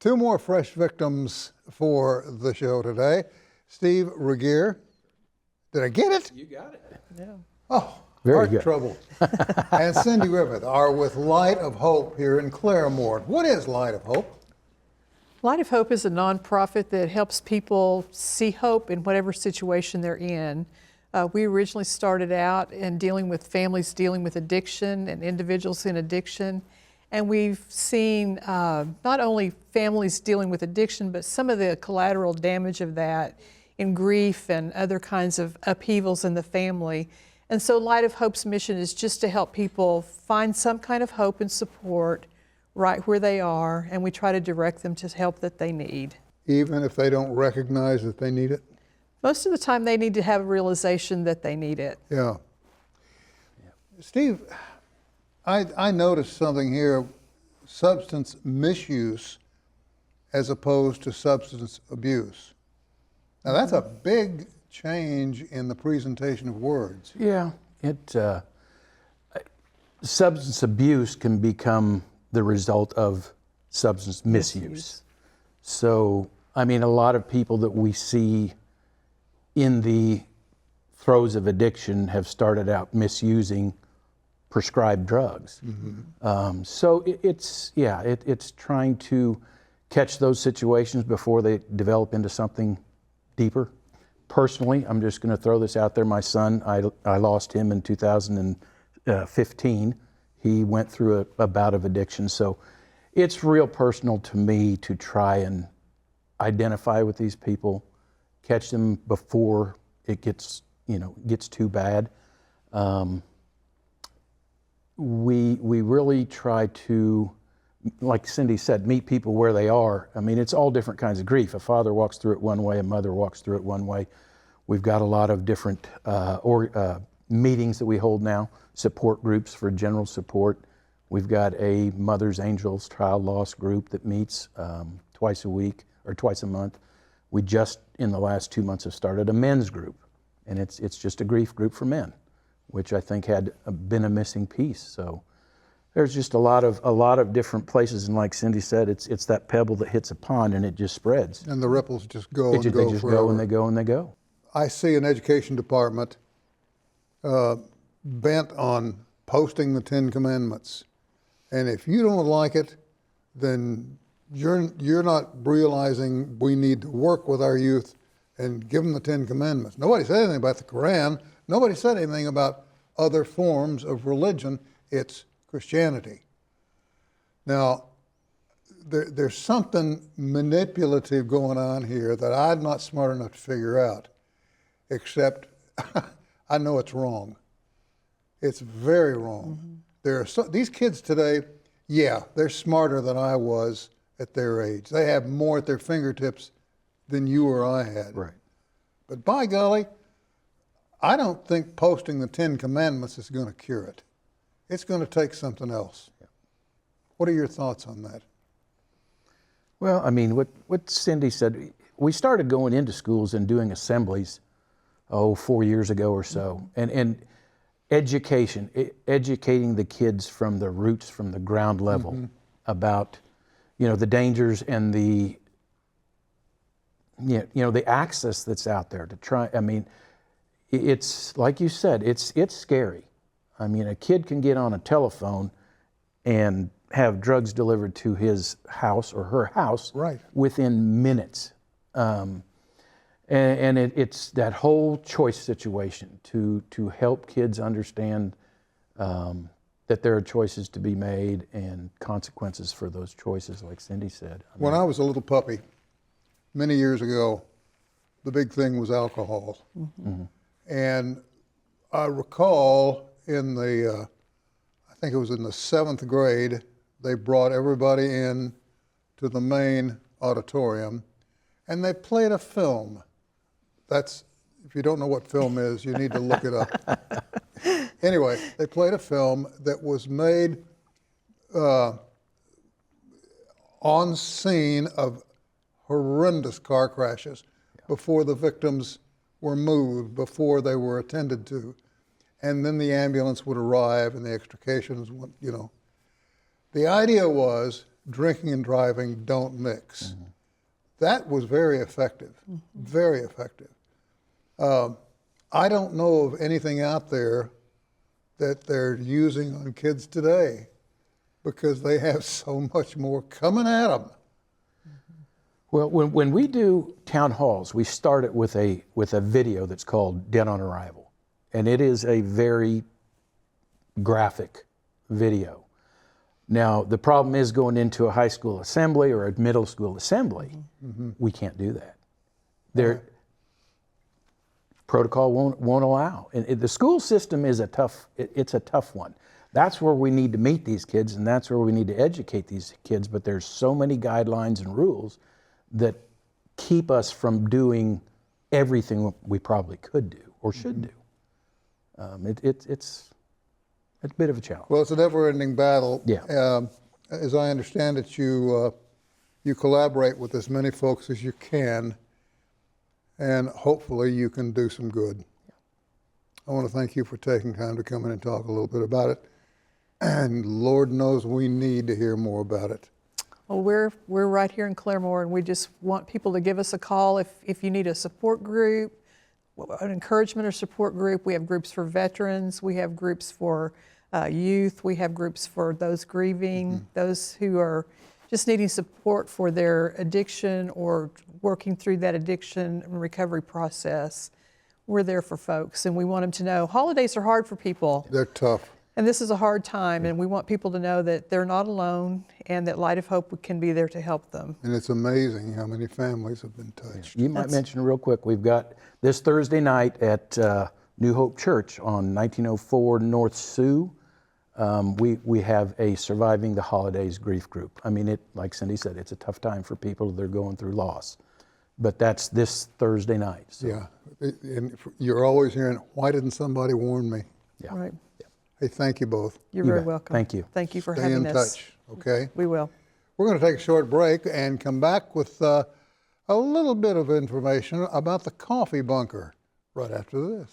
Two more fresh victims for the show today. Steve Regier. Did I get it? You got it. Yeah. Oh, Very heart good. trouble. And Cindy Griffith are with Light of Hope here in Claremore. What is Light of Hope? Light of Hope is a nonprofit that helps people see hope in whatever situation they're in. We originally started out in dealing with families dealing with addiction and individuals in addiction. And we've seen not only families dealing with addiction, but some of the collateral damage of that in grief and other kinds of upheavals in the family. And so Light of Hope's mission is just to help people find some kind of hope and support right where they are, and we try to direct them to help that they need. Even if they don't recognize that they need it? Most of the time they need to have a realization that they need it. Yeah. Steve, I noticed something here, substance misuse as opposed to substance abuse. Now that's a big change in the presentation of words. Yeah, substance abuse can become the result of substance misuse. So, I mean, a lot of people that we see in the throes of addiction have started out misusing prescribed drugs. So it's trying to catch those situations before they develop into something deeper. Personally, I'm just going to throw this out there. My son, I lost him in 2015. He went through a bout of addiction. So it's real personal to me to try and identify with these people, catch them before it gets too bad. We really try to, like Cindy said, meet people where they are. I mean, it's all different kinds of grief. A father walks through it one way, a mother walks through it one way. We've got a lot of different meetings that we hold now, support groups for general support. We've got a Mother's Angels Child Loss group that meets twice a week or twice a month. We just, in the last 2 months, have started a men's group, and it's just a grief group for men, which I think had been a missing piece. So there's just a lot of different places, and like Cindy said, it's that pebble that hits a pond and it just spreads. And the ripples just go and go They just forever. go and they go and they go. I see an education department bent on posting the 10 Commandments. And if you don't like it, then you're not realizing we need to work with our youth and give them the 10 Commandments. Nobody said anything about the Quran. Nobody said anything about other forms of religion. It's Christianity. Now, there's something manipulative going on here that I'm not smart enough to figure out, except I know it's wrong. It's very wrong. These kids today, yeah, they're smarter than I was at their age. They have more at their fingertips than you or I had. Right. But by golly, I don't think posting the 10 Commandments is going to cure it. It's going to take something else. Yeah. What are your thoughts on that? Well, I mean, what Cindy said, we started going into schools and doing assemblies, 4 years ago or so, and educating the kids from the roots, from the ground level, about, the dangers and the access that's out there to try. I mean, it's like you said, it's scary. I mean, a kid can get on a telephone and have drugs delivered to his house or her house within minutes. And it's that whole choice situation to help kids understand that there are choices to be made and consequences for those choices, like Cindy said. When I was a little puppy, many years ago, the big thing was alcohol. And I recall in I think it was in the 7th grade, they brought everybody in to the main auditorium and they played a film. If you don't know what film is, you need to look it up. Anyway, they played a film that was made on scene of horrendous car crashes before the victims were moved, before they were attended to. And then the ambulance would arrive and the extrications would, The idea was drinking and driving don't mix. That was very effective, very effective. I don't know of anything out there that they're using on kids today because they have so much more coming at them. Well, when we do town halls, we start it with a video that's called Dead on Arrival. And it is a very graphic video. Now, the problem is going into a high school assembly or a middle school assembly, we can't do that. Protocol won't allow. And the school system is it's a tough one. That's where we need to meet these kids, and that's where we need to educate these kids, but there's so many guidelines and rules that keep us from doing everything we probably could do or should do. It's a bit of a challenge. Well, it's a never-ending battle. Yeah. As I understand it, you collaborate with as many folks as you can, and hopefully you can do some good. I want to thank you for taking time to come in and talk a little bit about it. And Lord knows we need to hear more about it. Well, we're right here in Claremore, and we just want people to give us a call if you need a support group, an encouragement or support group. We have groups for veterans. We have groups for youth. We have groups for those grieving, those who are just needing support for their addiction or working through that addiction and recovery process. We're there for folks, and we want them to know holidays are hard for people. They're tough. And this is a hard time, and we want people to know that they're not alone and that Light of Hope can be there to help them. And it's amazing how many families have been touched. You might mention real quick, we've got this Thursday night at New Hope Church on 1904 North Sioux. We have a Surviving the Holidays grief group. I mean, like Cindy said, it's a tough time for people. They're going through loss. But that's this Thursday night. So. Yeah. And you're always hearing, why didn't somebody warn me? Yeah. Right. Hey, thank you both. You're You very bet. welcome. Thank you. Thank you for Stay having in us. touch, okay? We will. We're going to take a short break and come back with a little bit of information about the coffee bunker right after this.